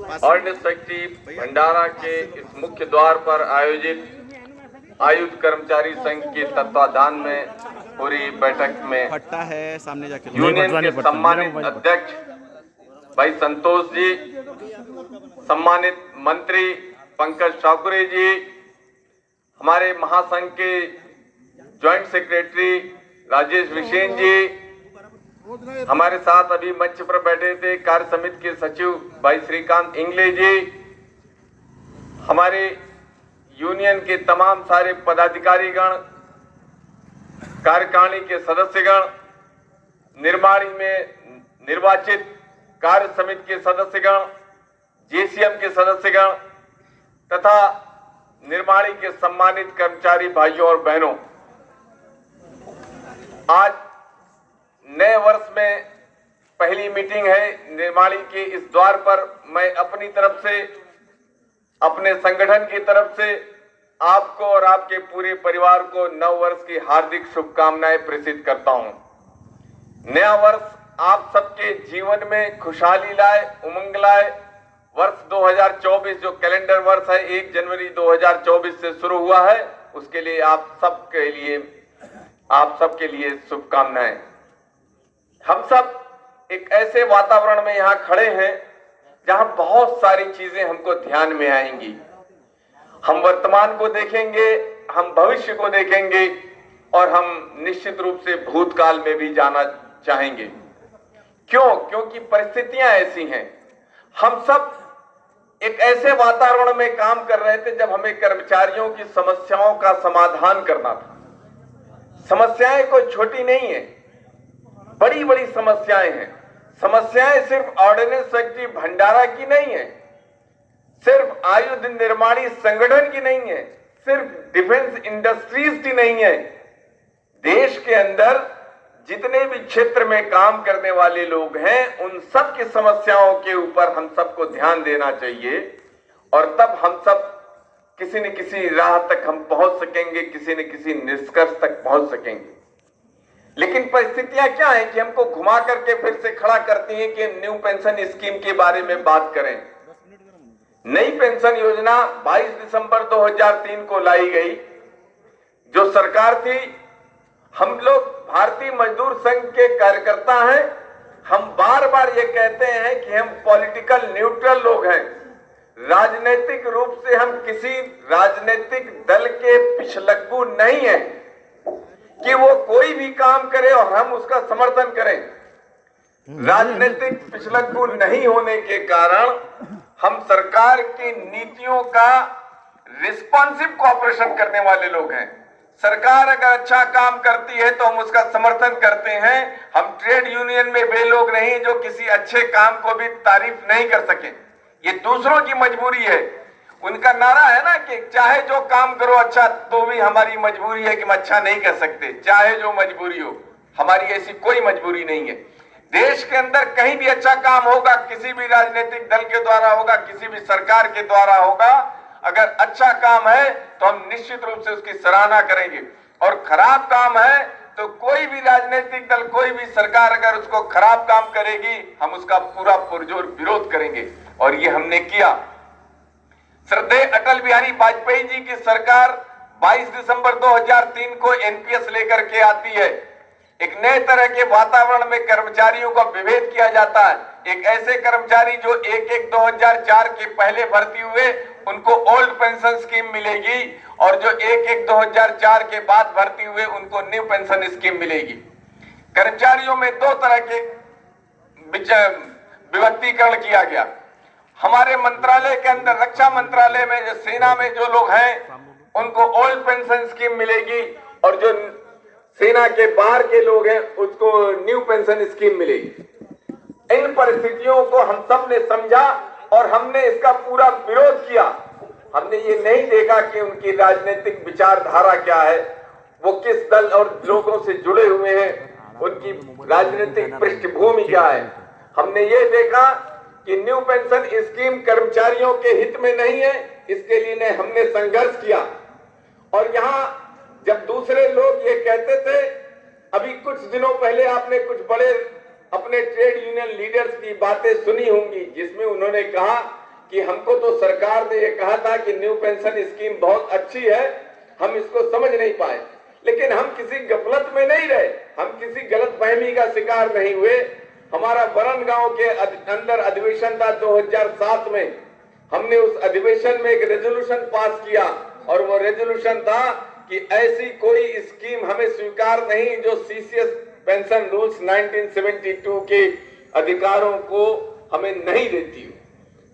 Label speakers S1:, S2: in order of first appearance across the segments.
S1: Ordnance factory भंडारा के इस मुख्य द्वार पर आयोजित आयुध कर्मचारी संघ के तत्वाधान में पूरी बैठक में
S2: फट्टा है सामने जाके
S1: यूनियन के सम्मानित अध्यक्ष भाई संतोष जी, सम्मानित मंत्री पंकज ठाकुरे जी, हमारे महासंघ के ज्वाइंट सेक्रेटरी राजेश विशेन जी, हमारे साथ अभी मंच पर बैठे थे कार्य समिति के सचिव भाई श्रीकांत इंगले जी, हमारे यूनियन के तमाम सारे पदाधिकारीगण, कार्यकारिणी के सदस्यगण, निर्माणी में निर्वाचित कार्य समिति के सदस्यगण, जेसीएम के सदस्यगण तथा निर्माणी के सम्मानित कर्मचारी भाइयों और बहनों, आज नए वर्ष में पहली मीटिंग है निर्माणी के इस द्वार पर। मैं अपनी तरफ से, अपने संगठन की तरफ से आपको और आपके पूरे परिवार को नव वर्ष की हार्दिक शुभकामनाएं प्रेषित करता हूं। नया वर्ष आप सबके जीवन में खुशहाली लाए, उमंग लाए। वर्ष 2024 जो कैलेंडर वर्ष है 1 जनवरी 2024 से शुरू हुआ है, उसके लिए आप सबके लिए शुभकामनाएं। हम सब एक ऐसे वातावरण में यहाँ खड़े हैं जहां बहुत सारी चीजें हमको ध्यान में आएंगी। हम वर्तमान को देखेंगे, हम भविष्य को देखेंगे और हम निश्चित रूप से भूतकाल में भी जाना चाहेंगे। क्यों? क्योंकि परिस्थितियां ऐसी हैं। हम सब एक ऐसे वातावरण में काम कर रहे थे जब हमें कर्मचारियों की समस्याओं का समाधान करना था। समस्याएं कोई छोटी नहीं है, बड़ी बड़ी समस्याएं हैं। समस्याएं सिर्फ ऑर्डिनेंस फैक्ट्री भंडारा की नहीं है, सिर्फ आयुध निर्माणी संगठन की नहीं है, सिर्फ डिफेंस इंडस्ट्रीज की नहीं है। देश के अंदर जितने भी क्षेत्र में काम करने वाले लोग हैं, उन सब की समस्याओं के ऊपर हम सबको ध्यान देना चाहिए और तब हम सब किसी न किसी राह तक हम पहुंच सकेंगे, किसी न किसी निष्कर्ष तक पहुंच सकेंगे। लेकिन परिस्थितियां क्या है कि हमको घुमा करके फिर से खड़ा करती हैं कि न्यू पेंशन स्कीम के बारे में बात करें। नई पेंशन योजना 22 दिसंबर 2003 को लाई गई। जो सरकार थी, हम लोग भारतीय मजदूर संघ के कार्यकर्ता हैं। हम बार बार ये कहते हैं कि हम पॉलिटिकल न्यूट्रल लोग हैं। राजनीतिक रूप से हम किसी राजनीतिक दल के पिछलग्गू नहीं हैं कि वो कोई भी काम करे और हम उसका समर्थन करें। राजनीतिक पिछलग्गू नहीं होने के कारण हम सरकार की नीतियों का रिस्पॉन्सिव कोऑपरेशन करने वाले लोग हैं। सरकार अगर अच्छा काम करती है तो हम उसका समर्थन करते हैं। हम ट्रेड यूनियन में वे लोग नहीं जो किसी अच्छे काम को भी तारीफ नहीं कर सके। ये दूसरों की मजबूरी है। उनका नारा है ना कि चाहे जो काम करो अच्छा, तो भी हमारी मजबूरी है कि हम अच्छा नहीं कर सकते। चाहे जो मजबूरी हो, हमारी ऐसी कोई मजबूरी नहीं है। देश के अंदर कहीं भी अच्छा काम होगा, किसी भी राजनीतिक दल के द्वारा होगा, किसी भी सरकार के द्वारा होगा, अगर अच्छा काम है तो हम निश्चित रूप से उसकी सराहना करेंगे। और खराब काम है तो कोई भी राजनीतिक दल, कोई भी सरकार अगर उसको खराब काम करेगी, हम उसका पूरा पुरजोर विरोध करेंगे। और ये हमने किया। श्रद्धेय अटल बिहारी वाजपेयी जी की सरकार 22 दिसंबर 2003 को एनपीएस लेकर के आती है। एक नए तरह के वातावरण में कर्मचारियों का विभेद किया जाता है। एक ऐसे कर्मचारी जो 1/1/2004 के पहले भर्ती हुए, उनको ओल्ड पेंशन स्कीम मिलेगी और जो 1/1/2004 के बाद भर्ती हुए, उनको न्यू पेंशन स्कीम मिलेगी। कर्मचारियों में दो तरह के विभक्तीकरण किया गया। हमारे मंत्रालय के अंदर, रक्षा मंत्रालय में, जो सेना में जो लोग हैं, उनको ओल्ड पेंशन स्कीम मिलेगी और जो सेना के बाहर के लोग हैं उसको न्यू पेंशन स्कीम मिलेगी। इन परिस्थितियों को हम सब ने समझा और हमने इसका पूरा विरोध किया। हमने ये नहीं देखा कि उनकी राजनीतिक विचारधारा क्या है, वो किस दल और लोगों से जुड़े हुए हैं, उनकी राजनीतिक पृष्ठभूमि क्या है। हमने ये देखा कि न्यू पेंशन स्कीम कर्मचारियों के हित में नहीं है, इसके लिए हमने संघर्ष किया। और यहाँ जब दूसरे लोग ये कहते थे, अभी कुछ दिनों पहले आपने कुछ बड़े अपने ट्रेड यूनियन लीडर्स की बातें सुनी होंगी, जिसमें उन्होंने कहा कि हमको तो सरकार ने ये कहा था कि न्यू पेंशन स्कीम बहुत अच्छी है, हम इसको समझ नहीं पाए, लेकिन हम किसी गफलत में नहीं रहे, हम किसी गलतफहमी का शिकार नहीं हुए। हमारा वरणगांव के अंदर अधिवेशन था 2007 में, हमने उस अधिवेशन में एक रेजोल्यूशन पास किया और वो रेजोल्यूशन था कि ऐसी कोई स्कीम हमें स्वीकार नहीं जो सीसीएस पेंशन रूल्स 1972 के अधिकारों को हमें नहीं देती हो।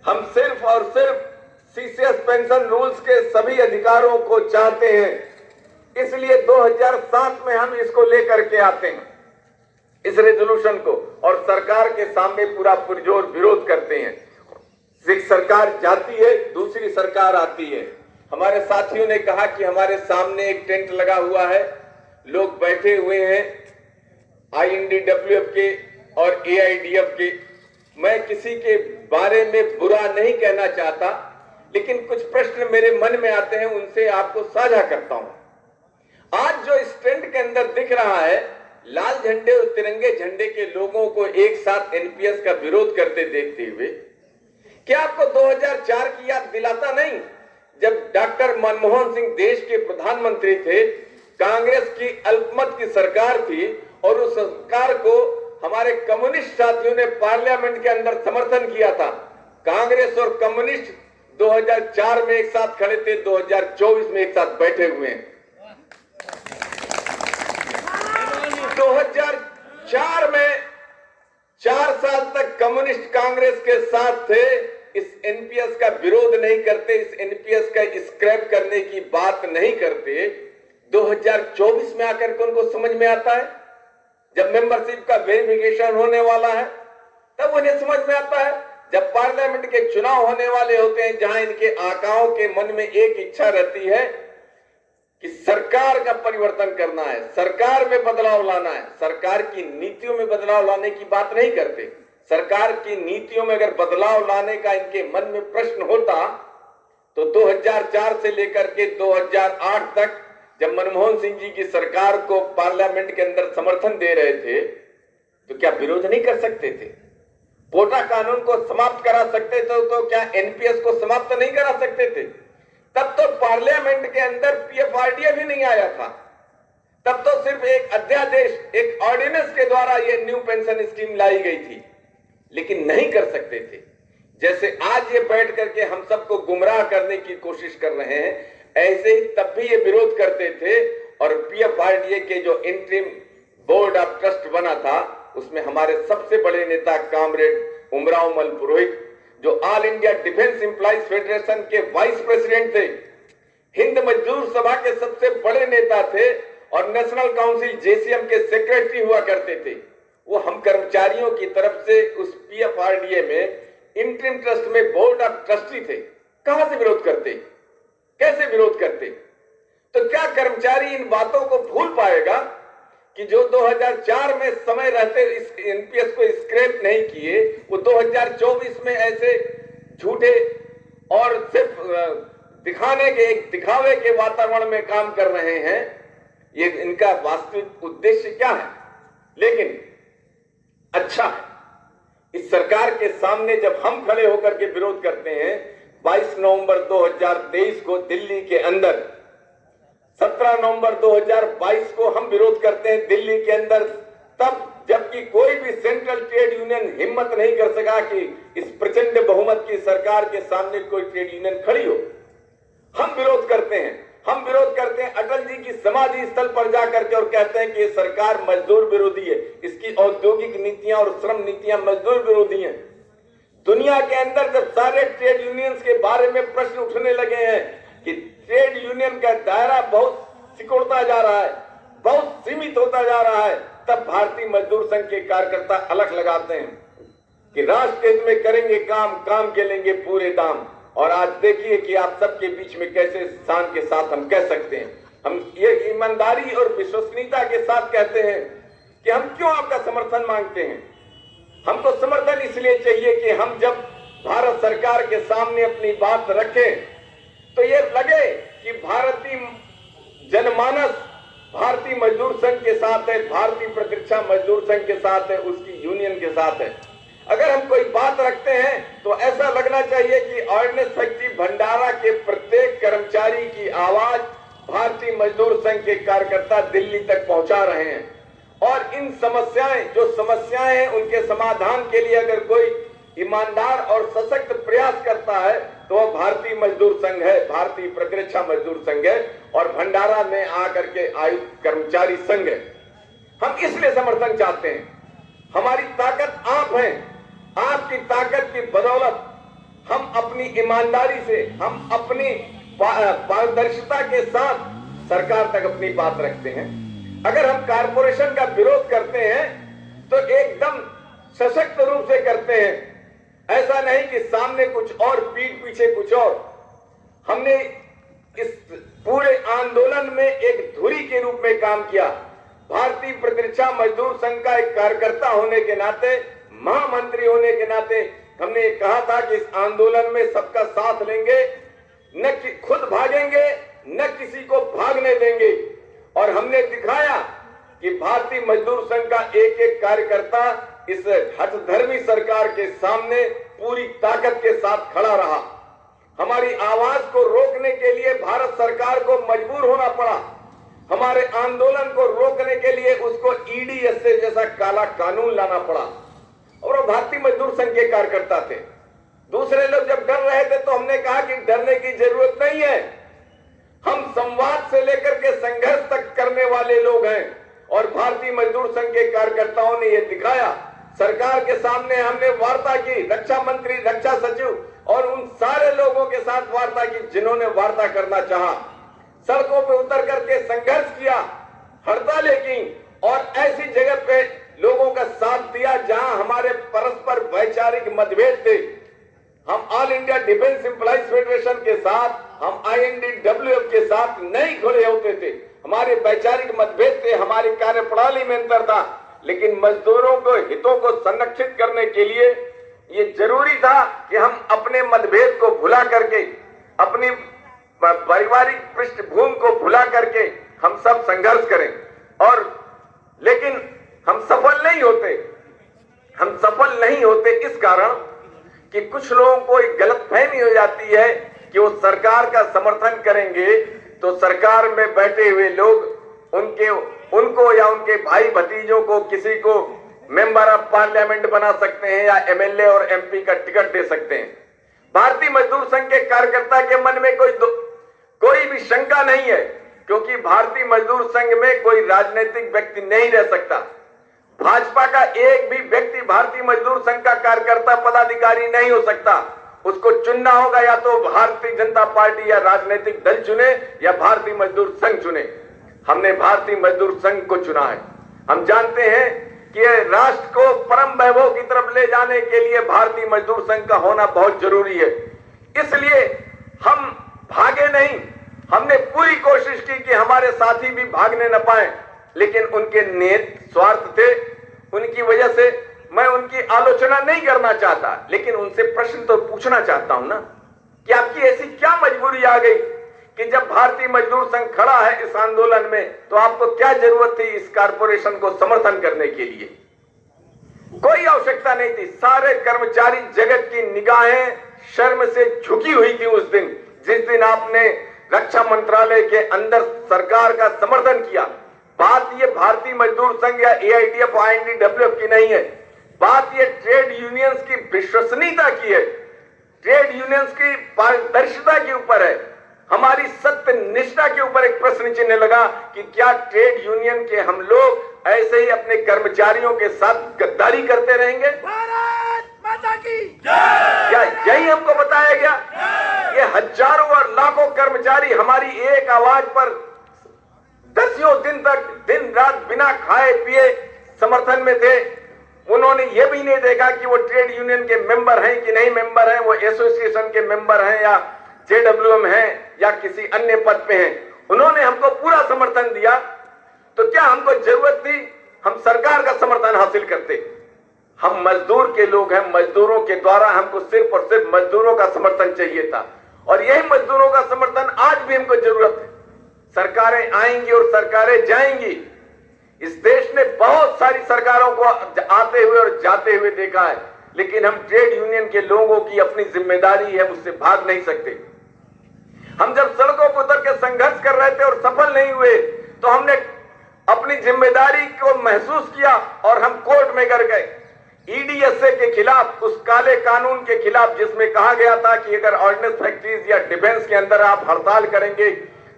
S1: हम सिर्फ और सिर्फ सीसीएस पेंशन रूल्स के सभी अधिकारों को चाहते हैं, इसलिए 2007 में हम इसको लेकर के आते हैं, इस रेजोल्यूशन को, और सरकार के सामने पूरा पुरजोर विरोध करते हैं। एक सरकार जाती है, दूसरी सरकार आती है। हमारे साथियों ने कहा कि हमारे सामने एक टेंट लगा हुआ है, लोग बैठे हुए हैं INDWF के और AIDF के। मैं किसी के बारे में बुरा नहीं कहना चाहता, लेकिन कुछ प्रश्न मेरे मन में आते हैं, उनसे आपको साझा करता हूं। आज जो इस टेंट के अंदर दिख रहा है, लाल झंडे और तिरंगे झंडे के लोगों को एक साथ एनपीएस का विरोध करते देखते हुए क्या आपको 2004 की याद दिलाता नहीं, जब डॉक्टर मनमोहन सिंह देश के प्रधानमंत्री थे, कांग्रेस की अल्पमत की सरकार थी और उस सरकार को हमारे कम्युनिस्ट साथियों ने पार्लियामेंट के अंदर समर्थन किया था। कांग्रेस और कम्युनिस्ट 2004 में एक साथ खड़े थे, 2024 में एक साथ बैठे हुए हैं। 2004 में 4 साल तक कम्युनिस्ट कांग्रेस के साथ थे, इस एनपीएस का विरोध नहीं करते, इस एनपीएस का स्क्रैप करने की बात नहीं करते। 2024 में आकर के उनको समझ में आता है, जब मेंबरशिप का वेरिफिकेशन होने वाला है तब उन्हें समझ में आता है। जब पार्लियामेंट के चुनाव होने वाले होते हैं, जहां इनके आकाओं के मन में एक इच्छा रहती है कि सरकार का परिवर्तन करना है, सरकार में बदलाव लाना है, सरकार की नीतियों में बदलाव लाने की बात नहीं करते। सरकार की नीतियों में अगर बदलाव लाने का इनके मन में प्रश्न होता तो 2004 से लेकर के 2008 तक, जब मनमोहन सिंह जी की सरकार को पार्लियामेंट के अंदर समर्थन दे रहे थे, तो क्या विरोध नहीं कर सकते थे? कोटा कानून को समाप्त करा सकते थे, तो क्या एनपीएस को समाप्त नहीं करा सकते थे? तब तो पार्लियामेंट के अंदर पीएफआरडीए भी नहीं आया था, तब तो सिर्फ एक अध्यादेश, एक ऑर्डिनेंस के द्वारा ये न्यू पेंशन स्कीम लाई गई थी, लेकिन नहीं कर सकते थे। जैसे आज ये बैठ करके हम सबको गुमराह करने की कोशिश कर रहे हैं, ऐसे ही तब भी ये विरोध करते थे। और पीएफआरडीए के जो इंटरिम बोर्ड ऑफ ट्रस्ट बना था, उसमें हमारे सबसे बड़े नेता कामरेड उमराव मल पुरोहित, जो all India defence employees federation के वाइस प्रेसिडेंट थे, हिंद मजदूर सभा के सबसे बड़े नेता थे और नेशनल काउंसिल जेसीएम के सेक्रेटरी हुआ करते थे। वो हम कर्मचारियों की तरफ से उस पीएफआरडीए में इंटरिम ट्रस्ट में बोर्ड ऑफ ट्रस्टी थे। कहां से विरोध करते, कैसे विरोध करते? तो क्या कर्मचारी इन बातों को भूल पाएगा कि जो 2004 में समय रहते इस एनपीएस को स्क्रैप नहीं किए, वो 2024 में ऐसे झूठे और सिर्फ दिखाने के, एक दिखावे के वातावरण में काम कर रहे हैं? ये इनका वास्तविक उद्देश्य क्या है? लेकिन अच्छा है, इस सरकार के सामने जब हम खड़े होकर के विरोध करते हैं, 22 नवंबर 2023 को दिल्ली के अंदर, 17 नवंबर 2022 को हम विरोध करते हैं दिल्ली के अंदर, तब जबकि कोई भी सेंट्रल ट्रेड यूनियन हिम्मत नहीं कर सका कि इस प्रचंड बहुमत की सरकार के सामने कोई ट्रेड यूनियन खड़ी हो। हम विरोध करते हैं, हम विरोध करते हैं अटल जी की समाधि स्थल पर जाकर के और कहते हैं कि ये सरकार मजदूर विरोधी है, इसकी औद्योगिक नीतियां और श्रम नीतियां मजदूर विरोधी हैं। दुनिया के अंदर जब सारे ट्रेड यूनियंस के बारे में प्रश्न उठने लगे हैं कि ट्रेड यूनियन का दायरा बहुत सिकुड़ता जा रहा है, बहुत सीमित होता जा रहा है, तब भारतीय मजदूर संघ के कार्यकर्ता अलग लगाते हैं कि राष्ट्र हित में करेंगे काम, काम के लेंगे पूरे दाम। और आज देखिए कि आप सबके बीच में कैसे शान के साथ हम कह सकते हैं, हम ये ईमानदारी और विश्वसनीयता के साथ कहते हैं कि हम क्यों आपका समर्थन मांगते हैं। हमको समर्थन इसलिए चाहिए कि हम जब भारत सरकार के सामने अपनी बात रखें तो ये लगे कि भारतीय जनमानस भारतीय मजदूर संघ के साथ है, भारतीय प्रतिरक्षा मजदूर संघ के साथ है, उसकी यूनियन के साथ है। अगर हम कोई बात रखते हैं तो ऐसा लगना चाहिए चाहिए कि ऑर्डिनेंस फैक्ट्री भंडारा के प्रत्येक कर्मचारी की आवाज भारतीय मजदूर संघ के कार्यकर्ता दिल्ली तक पहुंचा रहे हैं और इन जो समस्याएं हैं उनके समाधान के लिए अगर कोई ईमानदार और सशक्त प्रयास करता है तो वह भारतीय मजदूर संघ है, भारतीय प्रतिरक्षा मजदूर संघ है और भंडारा में आकर के आयुक्त कर्मचारी संघ है। हम इसलिए समर्थन चाहते हैं। हमारी ताकत आप हैं, आपकी ताकत की बदौलत हम अपनी ईमानदारी से, हम अपनी पारदर्शिता के साथ सरकार तक अपनी बात रखते हैं। अगर हम कारपोरेशन का विरोध करते हैं तो एकदम सशक्त रूप से करते हैं, ऐसा नहीं कि सामने कुछ और पीठ पीछे कुछ और। हमने इस पूरे आंदोलन में एक धुरी के रूप में काम किया। भारतीय प्रतिरक्षा मजदूर संघ का एक कार्यकर्ता होने के नाते, महामंत्री होने के नाते हमने कहा था कि इस आंदोलन में सबका साथ लेंगे, न कि खुद भागेंगे न किसी को भागने देंगे। और हमने दिखाया कि भारतीय मजदूर संघ का एक एक कार्यकर्ता इस हठधर्मी सरकार के सामने पूरी ताकत के साथ खड़ा रहा। हमारी आवाज को रोकने के लिए भारत सरकार को मजबूर होना पड़ा। हमारे आंदोलन को रोकने के लिए उसको ईडीएसए जैसा काला कानून लाना पड़ा और वो भारतीय मजदूर संघ के कार्यकर्ता थे। दूसरे लोग जब डर रहे थे तो हमने कहा कि डरने की जरूरत नहीं है, हम संवाद से लेकर के संघर्ष तक करने वाले लोग हैं। और भारतीय मजदूर संघ के कार्यकर्ताओं ने यह दिखाया। सरकार के सामने हमने वार्ता की, रक्षा मंत्री, रक्षा सचिव और उन सारे लोगों के साथ वार्ता की जिन्होंने वार्ता करना चाहा। सड़कों पे उतर करके संघर्ष किया, हड़तालें की और ऐसी जगह पे लोगों का साथ दिया जहां हमारे परस्पर वैचारिक मतभेद थे। हम all India defence employees federation के साथ, हम INDWF के साथ नहीं खड़े होते थे। हमारे वैचारिक मतभेद थे, हमारी कार्यप्रणाली में अंतर था, लेकिन मजदूरों को हितों को संरक्षित करने के लिए ये जरूरी था कि हम अपने मतभेद को भुला करके, अपनी पारिवारिक पृष्ठभूमि को भुला करके हम सब संघर्ष करें। और लेकिन हम सफल नहीं होते इस कारण कि कुछ लोगों को एक गलतफहमी हो जाती है कि वो सरकार का समर्थन करेंगे तो सरकार में बैठे हुए लोग उनको या उनके भाई भतीजों को किसी को मेंबर ऑफ पार्लियामेंट बना सकते हैं या MLA और MP का टिकट दे सकते हैं। भारतीय मजदूर संघ के कार्यकर्ता के मन में कोई भी शंका नहीं है, क्योंकि भारतीय मजदूर संघ में कोई राजनीतिक व्यक्ति नहीं रह सकता। भाजपा का एक भी व्यक्ति भारतीय मजदूर संघ का कार्यकर्ता पदाधिकारी नहीं हो सकता। उसको चुनना होगा या तो भारतीय जनता पार्टी या राजनीतिक दल चुने या भारतीय मजदूर संघ चुने। हमने भारतीय मजदूर संघ को चुना है। हम जानते हैं कि राष्ट्र को परम वैभव की तरफ ले जाने के लिए भारतीय मजदूर संघ का होना बहुत जरूरी है। इसलिए हम भागे नहीं। हमने पूरी कोशिश की कि हमारे साथी भी भागने न पाए, लेकिन उनके निहित स्वार्थ थे। उनकी वजह से मैं उनकी आलोचना नहीं करना चाहता, लेकिन उनसे प्रश्न तो पूछना चाहता हूं ना कि आपकी ऐसी क्या मजबूरी आ गई कि जब भारतीय मजदूर संघ खड़ा है इस आंदोलन में तो आपको क्या जरूरत थी इस कारपोरेशन को समर्थन करने के लिए? कोई आवश्यकता नहीं थी। सारे कर्मचारी जगत की निगाहें शर्म से झुकी हुई थी उस दिन, जिस दिन आपने रक्षा मंत्रालय के अंदर सरकार का समर्थन किया। बात ये भारतीय मजदूर संघ या AITF INDWF की नहीं है, बात ये ट्रेड यूनियंस की विश्वसनीयता की है, ट्रेड यूनियंस की पारदर्शिता के ऊपर है, हमारी सत्य निष्ठा के ऊपर एक प्रश्न चिन्ह लगा कि क्या ट्रेड यूनियन के हम लोग ऐसे ही अपने कर्मचारियों के साथ गद्दारी करते रहेंगे?
S2: भारत माता की
S1: क्या यही हमको बताया गया? ये हजारों और लाखों कर्मचारी हमारी एक आवाज पर दसियों दिन तक दिन रात बिना खाए पिए समर्थन में थे। उन्होंने ये भी नहीं देखा कि वो ट्रेड यूनियन के मेंबर हैं कि नहीं मेंबर हैं, वो एसोसिएशन के मेंबर हैं या JWM हैं या किसी अन्य पद पे हैं। उन्होंने हमको पूरा समर्थन दिया। तो क्या हमको जरूरत थी हम सरकार का समर्थन हासिल करते? हम मजदूर के लोग हैं, मजदूरों के द्वारा हमको सिर्फ और सिर्फ मजदूरों का समर्थन चाहिए था और यही मजदूरों का समर्थन आज भी हमको जरूरत है। सरकारें आएंगी और सरकारें जाएंगी। इस देश ने बहुत सारी सरकारों को आते हुए और जाते हुए देखा है। लेकिन हम ट्रेड यूनियन के लोगों की अपनी जिम्मेदारी है, उससे भाग नहीं सकते। हम जब सड़कों पर उतर के संघर्ष कर रहे थे और सफल नहीं हुए तो हमने अपनी जिम्मेदारी को महसूस किया और हम कोर्ट में कर गए ईडीएसए के खिलाफ, उस काले कानून के खिलाफ जिसमें कहा गया था कि अगर ऑर्डिनेंस फैक्ट्रीज या डिफेंस के अंदर आप हड़ताल करेंगे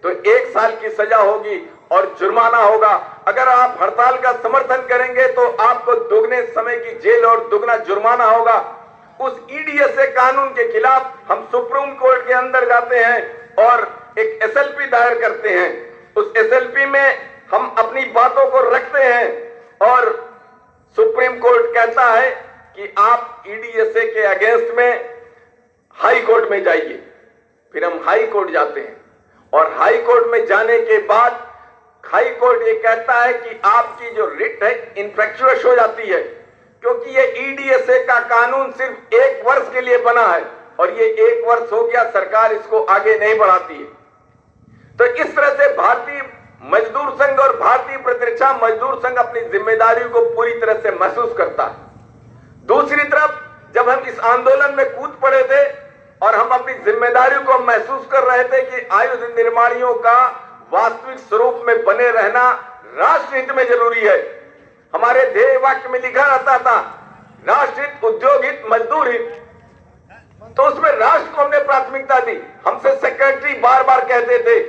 S1: तो 1 साल की सजा होगी और जुर्माना होगा। अगर आप हड़ताल का समर्थन करेंगे तो आपको दुगने समय की जेल और दुगना जुर्माना होगा। उस ईडीएसए कानून के खिलाफ हम सुप्रीम कोर्ट के अंदर जाते हैं और एक एसएलपी दायर करते हैं। उस एसएलपी में हम अपनी बातों को रखते हैं और सुप्रीम कोर्ट कहता है कि आप ईडीएसए के अगेंस्ट में हाई कोर्ट में जाइए। फिर हम हाई कोर्ट जाते हैं और हाई कोर्ट में जाने के बाद हाई कोर्ट ये कहता है कि आपकी जो रिट है इनफेक्चुअस हो जाती है, क्योंकि ये ईडीएसए का कानून सिर्फ 1 वर्ष के लिए बना है और ये 1 वर्ष हो गया, सरकार इसको आगे नहीं बढ़ाती है। तो इस तरह से भारतीय मजदूर संघ और भारतीय प्रतिरक्षा मजदूर संघ अपनी जिम्मेदारी को पूरी तरह से महसूस करता है। दूसरी तरफ जब हम इस आंदोलन में कूद पड़े थे और हम अपनी जिम्मेदारी को महसूस कर रहे थे कि आयुध निर्माणियों का वास्तविक स्वरूप में बने रहना राष्ट्रहित में जरूरी है। हमारे ध्येय वाक्य में लिखा रहता था राष्ट्रहित, उद्योग हित, मजदूर हित, तो उसमें राष्ट्र को हमने प्राथमिकता दी। हमसे सेक्रेटरी बार बार कहते थे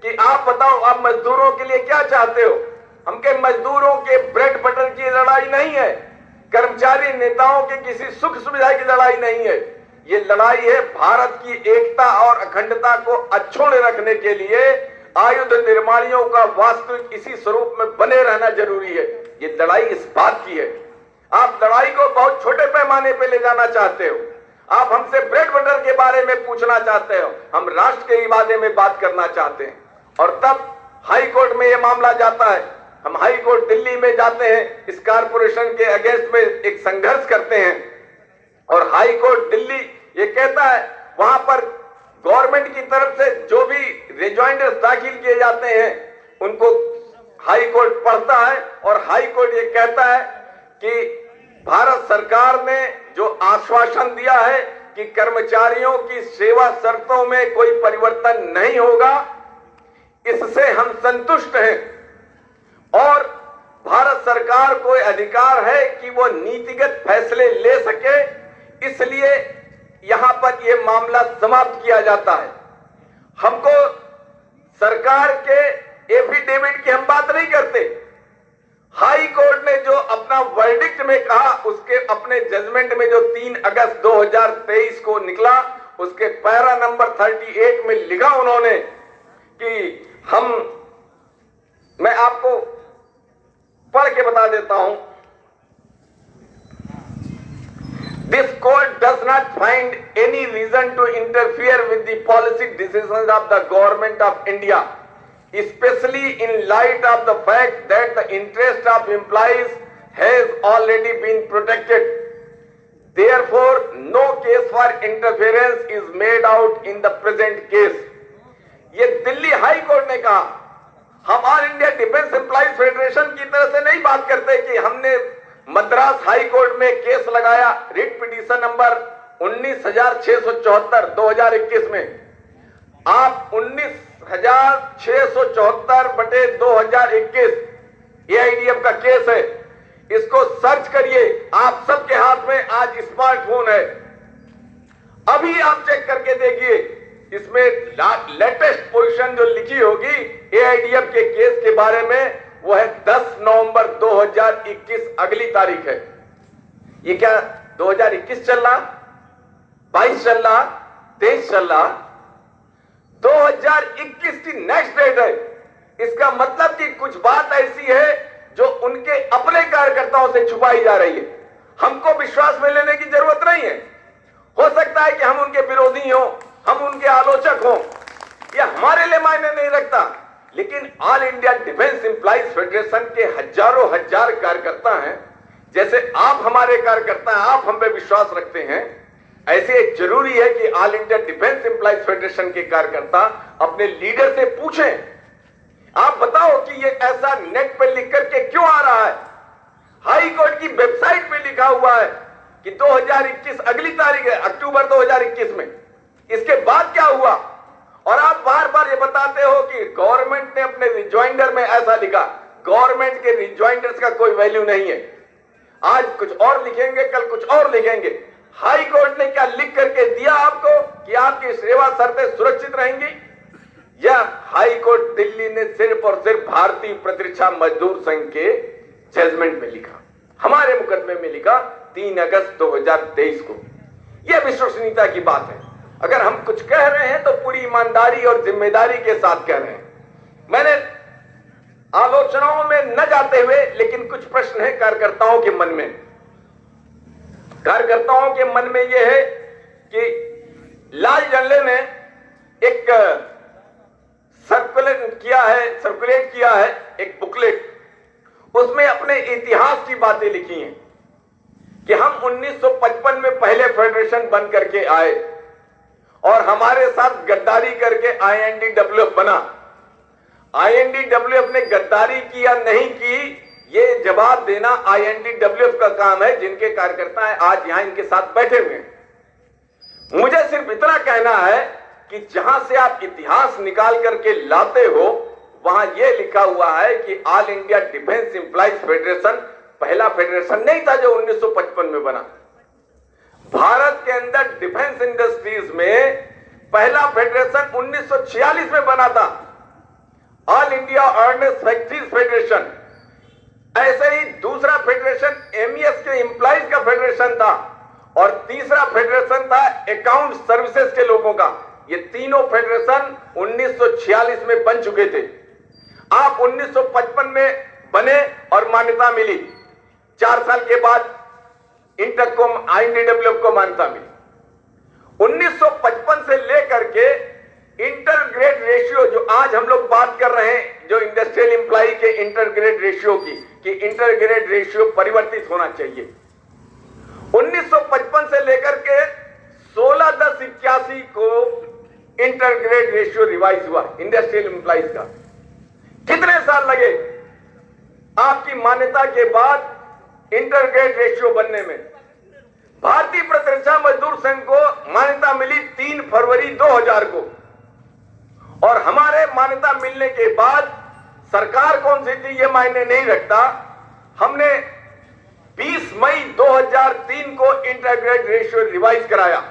S1: कि आप बताओ आप मजदूरों के लिए क्या चाहते हो। हमके मजदूरों के ब्रेड बटर की लड़ाई नहीं है, कर्मचारी नेताओं के किसी सुख सुविधा की लड़ाई नहीं है। ये लड़ाई है भारत की एकता और अखंडता को अक्षुण्ण रखने के लिए आयुध निर्माणियों का वास्तविक इसी स्वरूप में बने रहना जरूरी है। ये लड़ाई इस बात की है। आप लड़ाई को बहुत छोटे पैमाने पे ले जाना चाहते हो, आप हमसे ब्रेड बटर के बारे में पूछना चाहते हो, हम राष्ट्र के इरादे में बात करना चाहते हैं। और तब हाई कोर्ट में यह मामला जाता है। हम हाई कोर्ट दिल्ली में जाते हैं, इस कारपोरेशन के अगेंस्ट में एक संघर्ष करते हैं और हाई कोर्ट दिल्ली ये कहता है वहां पर गवर्नमेंट की तरफ से जो भी रिजॉइंडर्स दाखिल किए जाते हैं उनको हाई कोर्ट पढ़ता है और हाई कोर्ट ये कहता है कि भारत सरकार ने जो आश्वासन दिया है कि कर्मचारियों की सेवा शर्तों में कोई परिवर्तन नहीं होगा, इससे हम संतुष्ट हैं और भारत सरकार को अधिकार है कि वो नीतिगत फैसले ले सके, इसलिए यहां पर यह मामला समाप्त किया जाता है। हमको सरकार के एफिडेविट की हम बात नहीं करते। हाई कोर्ट ने जो अपना वर्डिक्ट में कहा, उसके अपने जजमेंट में जो 3 अगस्त 2023 को निकला, उसके पैरा नंबर 38 में लिखा उन्होंने कि मैं आपको पढ़ के बता देता हूं। This court does not find any reason to interfere with the policy decisions of the government of India, especially in light of the fact that the interest of employees has already been protected. Therefore, no case for interference is made out in the present case. ये Delhi high court ने कहा। हम all India defence employees federation की तरह से नहीं बात करते कि हमने मद्रास हाई कोर्ट में केस लगाया, रिट पिटीशन नंबर 19,674 2021 में। आप 19,674/2021 एआईडीएफ का केस है, इसको सर्च करिए। आप सबके हाथ में आज स्मार्टफोन है, अभी आप चेक करके देखिए। इसमें लेटेस्ट पोजीशन जो लिखी होगी एआईडीएफ के केस के बारे में, वो है 10 नवंबर 2021, अगली तारीख है। ये क्या 2021 चल रहा, 22 चल रहा, 23 चल रहा, 2021 की नेक्स्ट डेट है। इसका मतलब कि कुछ बात ऐसी है जो उनके अपने कार्यकर्ताओं से छुपाई जा रही है। हमको विश्वास में लेने की जरूरत नहीं है। हो सकता है कि हम उनके विरोधी हों, हम उनके आलोचक हों, यह हमारे लिए मायने नहीं रखता। लेकिन all India defence employees federation के हजारों हजार कार्यकर्ता हैं। जैसे आप हमारे कार्यकर्ता हैं, आप हम पे विश्वास रखते हैं, ऐसे जरूरी है कि all India defence employees federation के कार्यकर्ता अपने लीडर से पूछें, आप बताओ कि ये ऐसा नेट पे लिख करके क्यों आ रहा है। हाई कोर्ट की वेबसाइट पे लिखा हुआ है कि 2021 अगली तारीख है, अक्टूबर 2021 में। इसके बाद क्या हुआ? और आप बार बार ये बताते हो कि गवर्नमेंट ने अपने रिजॉइंडर में ऐसा लिखा। गवर्नमेंट के रिजॉइंडर्स का कोई वैल्यू नहीं है। आज कुछ और लिखेंगे, कल कुछ और लिखेंगे। हाई कोर्ट ने क्या लिख करके दिया आपको कि आपकी सेवा शर्तें सुरक्षित रहेंगी? या हाई कोर्ट दिल्ली ने सिर्फ और सिर्फ भारतीय प्रतिरक्षा मजदूर संघ के जजमेंट में लिखा, हमारे मुकदमे में लिखा 3 अगस्त 2023 को। यह विश्वसनीयता की बात है। अगर हम कुछ कह रहे हैं तो पूरी ईमानदारी और जिम्मेदारी के साथ कह रहे हैं। मैंने आलोचनाओं में न जाते हुए, लेकिन कुछ प्रश्न है कार्यकर्ताओं के मन में। कार्यकर्ताओं के मन में यह है कि लाल झंडे ने एक सर्कुलेट किया है एक बुकलेट। उसमें अपने इतिहास की बातें लिखी हैं कि हम 1955 में पहले फेडरेशन बन करके आए और हमारे साथ गद्दारी करके INDWF बना। INDWF ने गद्दारी की या नहीं की, ये जवाब देना INDWF का काम है, जिनके कार्यकर्ता आज यहां इनके साथ बैठे हुए हैं। मुझे सिर्फ इतना कहना है कि जहां से आप इतिहास निकाल करके लाते हो, वहां यह लिखा हुआ है कि all India defence employees federation पहला फेडरेशन नहीं था जो 1955 में बना। भारत के अंदर डिफेंस इंडस्ट्रीज में पहला फेडरेशन 1946 में बना था, All India Ordnance Factories Federation. ऐसे ही दूसरा फेडरेशन MES के एम्प्लॉइज का फेडरेशन था और तीसरा फेडरेशन था अकाउंट सर्विसेज के लोगों का। ये तीनों फेडरेशन 1946 में बन चुके थे। आप 1955 में बने और मान्यता मिली। 4 साल के बाद इंटरकॉम INDWF को मान्यता मिली। 1955 से लेकर के इंटरग्रेड रेशियो, जो आज हम लोग बात कर रहे हैं, जो इंडस्ट्रियल एम्प्लॉई के इंटरग्रेड रेशियो की, कि इंटरग्रेड रेशियो परिवर्तित होना चाहिए। 1955 से लेकर के 16/10/81 को इंटरग्रेड रेशियो रिवाइज हुआ इंडस्ट्रियल एम्प्लॉइज का। कितने साल लगे आपकी मान्यता के बाद इंटरग्रेड रेशियो बनने में? भारतीय प्रतिरक्षा मजदूर संघ को मान्यता मिली 3 फरवरी 2000 को, और हमारे मान्यता मिलने के बाद सरकार कौन सी थी ये मायने नहीं रखता। हमने 20 मई 2003 को इंटरग्रेड रेशियो रिवाइज कराया।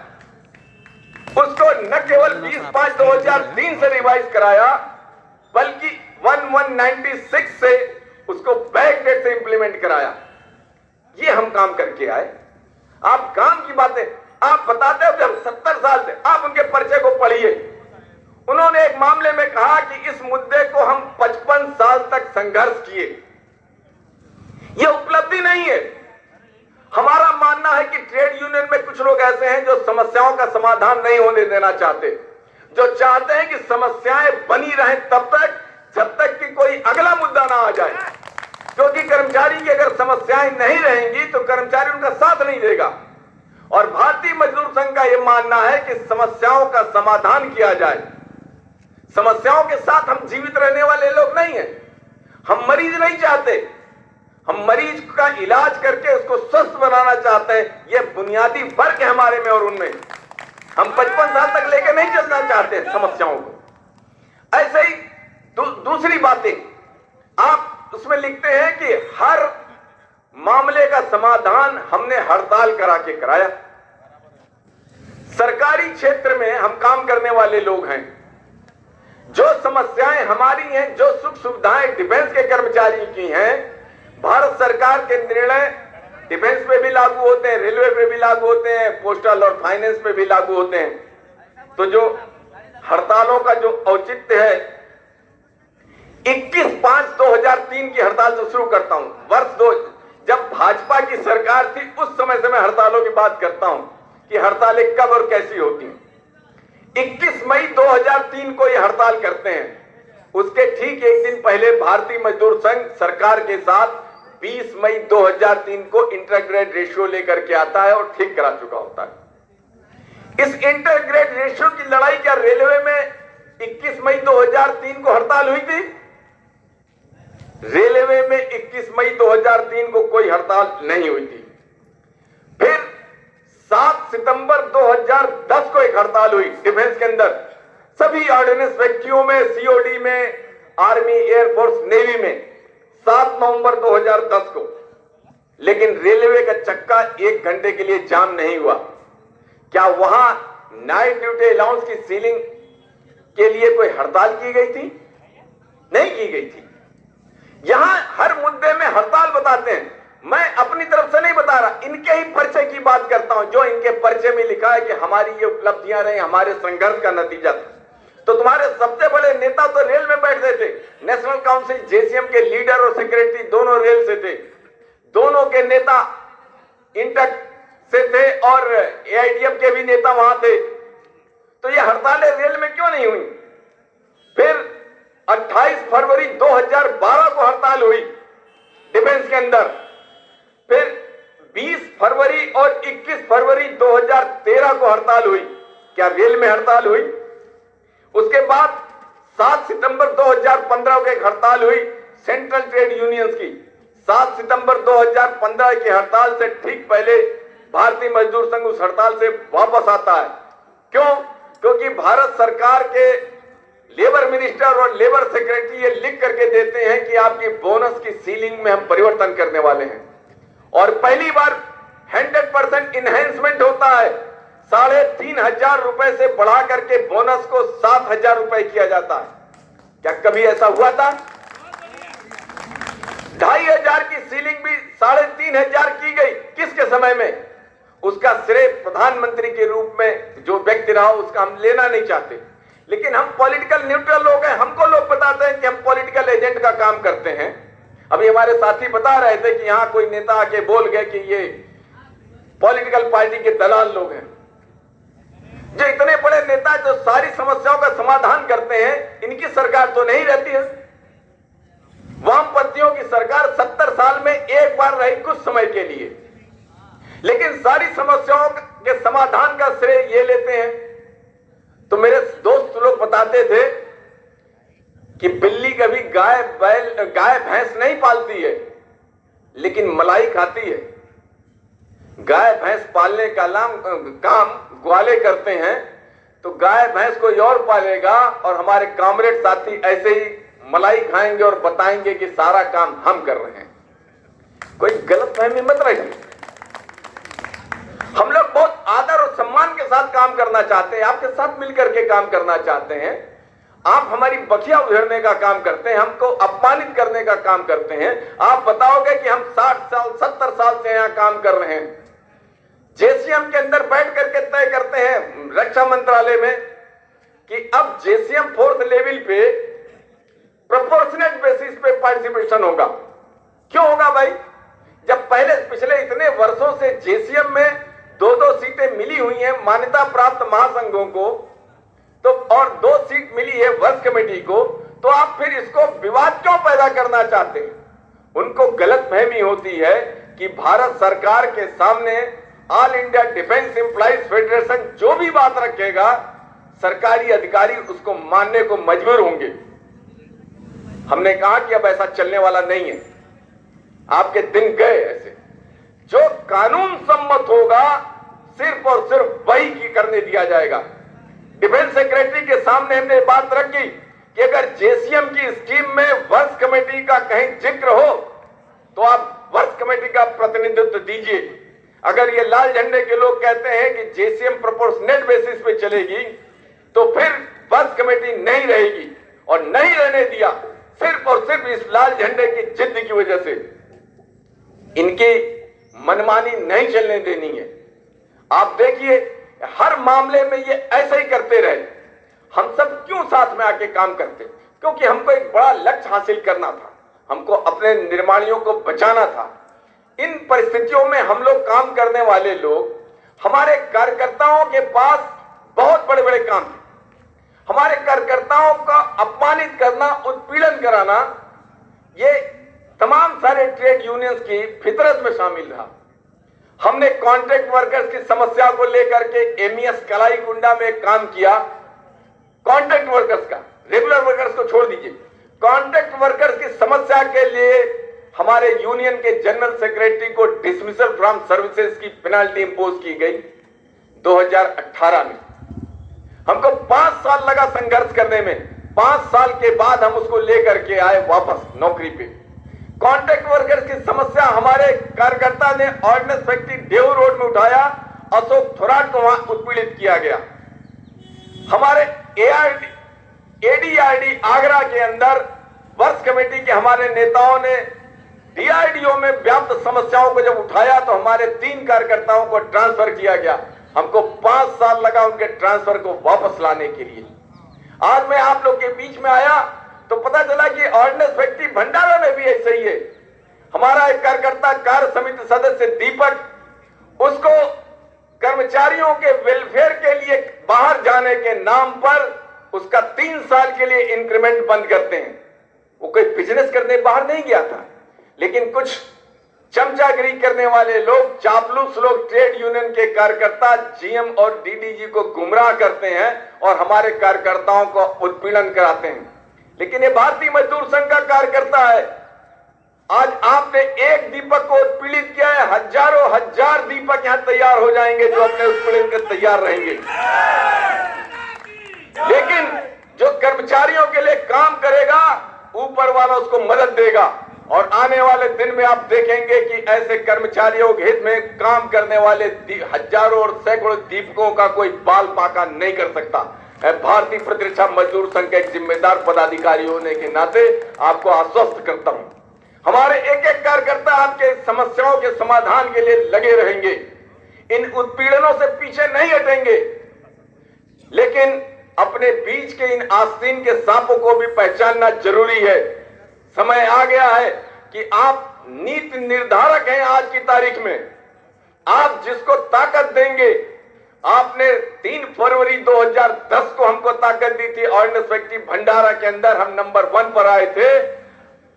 S1: उसको न केवल 20/5/2003 से रिवाइज कराया, बल्कि 1196 से उसको बैक डेट से इंप्लीमेंट कराया। ये हम काम करके आए। आप काम की बातें आप बताते हो, जब 70 साल से आप उनके परिचय को पढ़िए। उन्होंने एक मामले में कहा कि इस मुद्दे को हम 55 साल तक संघर्ष किए। यह उपलब्धि नहीं है। हमारा मानना है कि ट्रेड यूनियन में कुछ लोग ऐसे हैं जो समस्याओं का समाधान नहीं होने देना चाहते, जो चाहते हैं कि समस्याएं बनी रहें तब तक जब तक कि कोई अगला मुद्दा ना आ जाए। क्योंकि कर्मचारी की अगर समस्याएं नहीं रहेंगी तो कर्मचारी उनका साथ नहीं देगा। और भारतीय मजदूर संघ का यह मानना है कि समस्याओं का समाधान किया जाए। समस्याओं के साथ हम जीवित रहने वाले लोग नहीं हैं। हम मरीज नहीं चाहते, हम मरीज का इलाज करके उसको स्वस्थ बनाना चाहते हैं। यह बुनियादी फर्क है हमारे में और उनमें। हम 55 साल तक लेकर नहीं चलना चाहते समस्याओं को। ऐसे ही दूसरी बातें आप उसमें लिखते हैं कि हर मामले का समाधान हमने हड़ताल करा के कराया। सरकारी क्षेत्र में हम काम करने वाले लोग हैं। जो समस्याएं हमारी हैं, जो सुख सुविधाएं डिफेंस के कर्मचारी की हैं, भारत सरकार के निर्णय डिफेंस पे भी लागू होते हैं, रेलवे पे भी लागू होते हैं, पोस्टल और फाइनेंस पे भी लागू होते हैं। तो जो हड़तालों का जो औचित्य है, 21/5/2003 की हड़ताल से शुरू करता हूं। वर्ष 2 जब भाजपा की सरकार थी उस समय से मैं हड़तालों की बात करता हूं कि हड़तालें कब और कैसी होती हैं। 21 मई 2003 को यह हड़ताल करते हैं। उसके ठीक एक दिन पहले भारतीय मजदूर संघ सरकार के साथ 20 मई 2003 को इंटरग्रेड रेशियो लेकर के आता है और ठीक करा चुका होता है। इस इंटरग्रेड रेशियो की लड़ाई क्या रेलवे में 21 मई 2003 को हड़ताल हुई थी? रेलवे में 21 मई 2003 को कोई हड़ताल नहीं हुई थी। फिर 7 सितंबर 2010 को एक हड़ताल हुई डिफेंस के अंदर, सभी ऑर्डिनेंस फैक्ट्रियों में, सीओडी में, आर्मी, एयरफोर्स, नेवी में, 7 नवंबर 2010 को। लेकिन रेलवे का चक्का 1 घंटे के लिए जाम नहीं हुआ। क्या वहां नाइट ड्यूटी अलाउंस की सीलिंग के लिए कोई हड़ताल की गई थी? नहीं की गई थी। यहां हर मुद्दे में हड़ताल बताते हैं। मैं अपनी तरफ से नहीं बता रहा, इनके ही परिचय की बात करता हूं, जो इनके परिचय में लिखा है कि हमारी ये उपलब्धियां रही, हमारे संघर्ष का नतीजा था। तो तुम्हारे सबसे बड़े नेता तो रेल में बैठते थे। नेशनल काउंसिल जेसीएम के लीडर और सेक्रेटरी दोनों रेल से थे। दोनों के नेता इंटक से थे और एआईडीएफ के भी नेता वहां थे। तो ये हड़तालें रेल में क्यों नहीं हुई? फिर 28 फरवरी 2012 को हड़ताल हुई डिफेंस के अंदर। फिर 20 फरवरी और 21 फरवरी 2013 को हड़ताल हुई। क्या रेल में हड़ताल हुई? उसके बाद 7 सितंबर 2015 को एक हड़ताल हुई सेंट्रल ट्रेड यूनियंस की। 7 सितंबर 2015 की हड़ताल से ठीक पहले भारतीय मजदूर संघ उस हड़ताल से वापस आता है। क्यों? क्योंकि भारत सरकार के लेबर मिनिस्टर और लेबर सेक्रेटरी ये लिख करके देते हैं कि आपकी बोनस की सीलिंग में हम परिवर्तन करने वाले हैं और पहली बार 100% इनहेंसमेंट होता है। 3,500 रुपए से बढ़ा करके बोनस को 7,000 रुपए किया जाता है। क्या कभी ऐसा हुआ था? 2,500 की सीलिंग भी 3,500 की गई। किसके समय में? उसका श्रेय प्रधानमंत्री के रूप में जो व्यक्ति रहा उसका हम लेना नहीं चाहते, लेकिन हम पॉलिटिकल न्यूट्रल लोग हैं। हमको लोग बताते हैं कि हम पॉलिटिकल एजेंट का काम करते हैं। अभी हमारे साथी बता रहे थे कि यहां कोई नेता आके बोल गए कि ये पॉलिटिकल पार्टी के दलाल लोग हैं। जो इतने बड़े नेता जो सारी समस्याओं का समाधान करते हैं, इनकी सरकार तो नहीं रहती है। वामपंथियों की सरकार 70 साल में एक बार रही कुछ समय के लिए, लेकिन सारी समस्याओं के समाधान का श्रेय ये लेते हैं। तो मेरे दोस्त लोग बताते थे कि बिल्ली कभी गाय भैंस नहीं पालती है, लेकिन मलाई खाती है। गाय भैंस पालने का काम ग्वाले करते हैं, तो गाय भैंस कोई और पालेगा और हमारे कामरेड साथी ऐसे ही मलाई खाएंगे और बताएंगे कि सारा काम हम कर रहे हैं। कोई गलतफहमी मत रखिए। हम लोग बहुत आदर और सम्मान के साथ काम करना चाहते हैं, आपके साथ मिलकर के काम करना चाहते हैं। आप हमारी बखिया उधेड़ने का काम करते हैं, हमको अपमानित करने का काम करते हैं। आप बताओगे कि हम 60 साल 70 साल से यहां काम कर रहे हैं। जेसीएम के अंदर बैठ करके तय करते हैं रक्षा मंत्रालय में कि अब जेसीएम 4th लेवल पे प्रोपोर्शनेट बेसिस पे पार्टिसिपेशन होगा। क्यों होगा भाई? जब पहले पिछले इतने वर्षों से जेसीएम में 2-2 सीटें मिली हुई हैं मान्यता प्राप्त महासंघों को, तो और 2 सीट मिली है वर्क कमेटी को, तो आप फिर इसको विवाद क्यों पैदा करना चाहते हैं? उनको गलतफहमी होती है कि भारत सरकार के सामने all India defence employees federation जो भी बात रखेगा, सरकारी अधिकारी उसको मानने को मजबूर होंगे। हमने कहा कि अब ऐसा चलने वाला नहीं है। आपके दिन गए ऐसे। जो कानून सम्मत होगा सिर्फ और सिर्फ वही की करने दिया जाएगा। डिफेंस सेक्रेटरी के सामने हमने बात रखी कि अगर जेसीएम की स्कीम में वर्क्स कमेटी का कहीं जिक्र हो तो आप वर्क्स कमेटी का प्रतिनिधित्व दीजिए। अगर ये लाल झंडे के लोग कहते हैं कि जेसीएम प्रोपोर्शनेट बेसिस पे चलेगी, तो फिर वर्क्स कमेटी नहीं रहेगी और नहीं रहने दिया सिर्फ और सिर्फ इस लाल झंडे की जिद की वजह से। इनकी मनमानी नहीं चलने देनी है। आप देखिए हर मामले में ये ऐसे ही करते रहे। हम सब क्यों साथ में आके काम करते? क्योंकि हमको एक बड़ा लक्ष्य हासिल करना था, हमको अपने निर्माणियों को बचाना था। इन परिस्थितियों में हम लोग काम करने वाले लोग, हमारे कार्यकर्ताओं के पास बहुत बड़े बड़े काम थे। हमारे कार्यकर्ताओं का अपमानित करना, उत्पीड़न कराना, ये तमाम सारे ट्रेड यूनियंस की फितरत में शामिल रहा। हमने कॉन्ट्रैक्ट वर्कर्स की समस्या को लेकर के एमईएस कलाईकुंडा में काम किया। कॉन्ट्रैक्ट वर्कर्स का, रेगुलर वर्कर्स को छोड़ दीजिए, कॉन्ट्रैक्ट वर्कर्स की समस्या के लिए हमारे यूनियन के जनरल सेक्रेटरी को डिसमिसल फ्रॉम सर्विसेज की पेनल्टी इंपोज की गई। 2018 में। हमको 5 साल लगा संघर्ष करने में। 5 साल के बाद हम उसको लेकर के आए वापस नौकरी पे। कॉन्ट्रैक्ट वर्कर्स की समस्या हमारे कार्यकर्ता ने ऑर्डिनेंस फैक्ट्री देव रोड में उठाया। अशोक थोराट को वहां उत्पीड़ित किया गया। हमारे एडीआरडी आगरा के अंदर वर्ष कमेटी के हमारे नेताओं ने डीआरडीओ में व्याप्त समस्याओं को जब उठाया तो हमारे 3 कार्यकर्ताओं को ट्रांसफर किया गया। हमको 5 साल लगा उनके ट्रांसफर को वापस लाने के लिए। आज मैं आप लोग के बीच में आया तो पता चला कि ऑर्डिनेंस फैक्ट्री भंडारा में भी ऐसा ही है। हमारा एक कार्यकर्ता कार्य समिति सदस्य दीपक, उसको कर्मचारियों के वेलफेयर के लिए बाहर जाने के नाम पर उसका 3 साल के लिए इंक्रीमेंट बंद करते हैं। वो कोई बिजनेस करने बाहर नहीं गया था, लेकिन कुछ चमचागिरी करने वाले लोग, चापलूस लोग, ट्रेड यूनियन के कार्यकर्ता जीएम और डीडीजी को गुमराह करते हैं और हमारे कार्यकर्ताओं को उत्पीड़न कराते हैं। लेकिन ये भारतीय मजदूर संघ का कार्यकर्ता है। आज आपने एक दीपक को उत्पीड़ित किया है, हजारों हजार दीपक यहां तैयार हो जाएंगे जो अपने उत्पीड़न के तैयार रहेंगे। लेकिन जो कर्मचारियों के लिए काम करेगा, ऊपर वाला उसको मदद देगा। और आने वाले दिन में आप देखेंगे कि ऐसे कर्मचारियों के हित में काम करने वाले हजारों और सैकड़ों दीपकों का कोई बाल पाका नहीं कर सकता। भारतीय प्रतिरक्षा मजदूर संघ के एक जिम्मेदार पदाधिकारी होने के नाते आपको आश्वस्त करता हूं, हमारे एक एक कार्यकर्ता आपके समस्याओं के समाधान के लिए लगे रहेंगे। इन उत्पीड़नों से पीछे नहीं हटेंगे, लेकिन अपने बीच के इन आस्तीन के सांपों को भी पहचानना जरूरी है। समय आ गया है कि आप नीति निर्धारक हैं। आज की तारीख में आप जिसको ताकत देंगे, आपने 3 फरवरी 2010 को हमको ताकत दी थी। ऑर्डिनेंस फैक्ट्री भंडारा के अंदर हम नंबर 1 पर आए थे,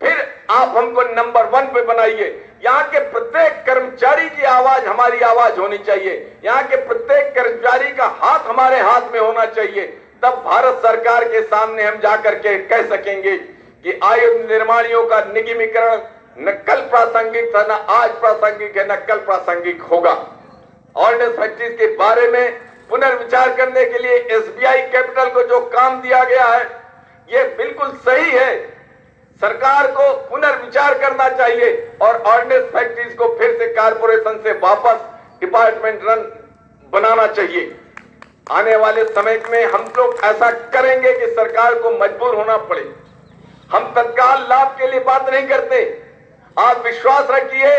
S1: फिर आप हमको नंबर 1 पे बनाइए। यहाँ के प्रत्येक कर्मचारी की आवाज हमारी आवाज होनी चाहिए। यहाँ के प्रत्येक कर्मचारी का हाथ हमारे हाथ में होना चाहिए। तब भारत सरकार के सामने हम जाकर के कह सकेंगे कि आयुध निर्माणियों का निगमीकरण न कल प्रासंगिक था, न आज प्रासंगिक है, न कल प्रासंगिक होगा। ऑर्डिनेंस फैक्ट्रीज के बारे में पुनर्विचार करने के लिए एसबीआई कैपिटल को जो काम दिया गया है, ये बिल्कुल सही है। सरकार को पुनर्विचार करना चाहिए और ऑर्डिनेंस फैक्ट्रीज को फिर से कारपोरेशन से वापस डिपार्टमेंट रन बनाना चाहिए। आने वाले समय में हम लोग ऐसा करेंगे कि सरकार को मजबूर होना पड़े। हम तत्काल लाभ के लिए बात नहीं करते। आप विश्वास रखिए,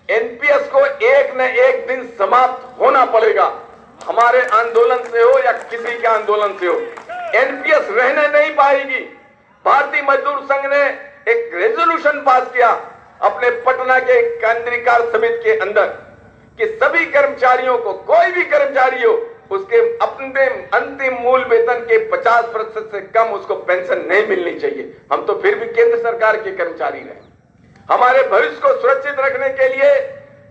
S1: एनपीएस को एक न एक दिन समाप्त होना पड़ेगा। हमारे आंदोलन से हो या किसी के आंदोलन से हो, एनपीएस रहने नहीं पाएगी। भारतीय मजदूर संघ ने एक रेजोल्यूशन पास किया अपने पटना के केंद्रीय कार्य समिति के अंदर कि सभी कर्मचारियों को, कोई भी कर्मचारी हो, उसके अपने अंतिम मूल वेतन के 50% से कम उसको पेंशन नहीं मिलनी चाहिए। हम तो फिर भी केंद्र सरकार के कर्मचारी रहे। हमारे भविष्य को सुरक्षित रखने के लिए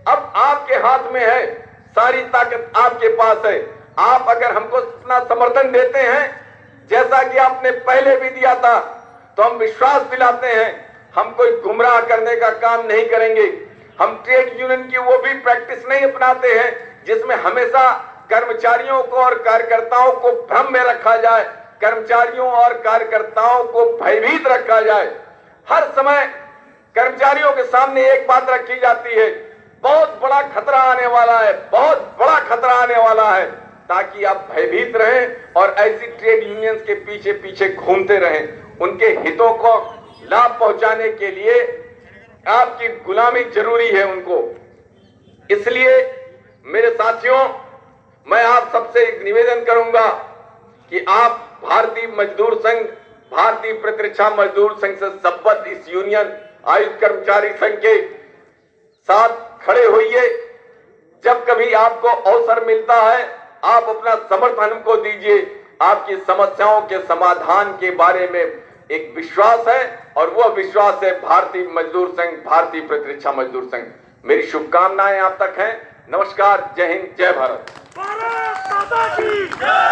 S1: अब आपके हाथ में है, सारी ताकत आपके पास है। आप अगर हमको अपना समर्थन देते हैं, जैसा कि आपने पहले भी दिया था, तो हम विश्वास दिलाते हैं हम कोई गुमराह करने का काम नहीं करेंगे। हम ट्रेड यूनियन की वो भी प्रैक्टिस नहीं अपनाते हैं जिसमें हमेशा कर्मचारियों को और कार्यकर्ताओं को भ्रम में रखा जाए, कर्मचारियों और कार्यकर्ताओं को भयभीत रखा जाए। हर समय कर्मचारियों के सामने एक बात रखी जाती है, बहुत बड़ा खतरा आने वाला है, बहुत बड़ा खतरा आने वाला है, ताकि आप भयभीत रहें और ऐसी ट्रेड यूनियंस के पीछे पीछे घूमते रहें। उनके हितों को लाभ पहुंचाने के लिए आपकी गुलामी जरूरी है उनको। इसलिए मेरे साथियों, मैं आप सबसे एक निवेदन करूंगा कि आप भारतीय मजदूर संघ, भारतीय प्रतिरक्षा मजदूर संघ से संबद्ध इस यूनियन आयुध कर्मचारी संघ के साथ खड़े होइए। जब कभी आपको अवसर मिलता है, आप अपना समर्थन हमको दीजिए। आपकी समस्याओं के समाधान के बारे में एक विश्वास है और वह विश्वास है भारतीय मजदूर संघ, भारतीय प्रतिरक्षा मजदूर संघ। मेरी शुभकामनाएं आप तक हैं। नमस्कार, जय हिंद, जय भारत।
S2: भारत माता की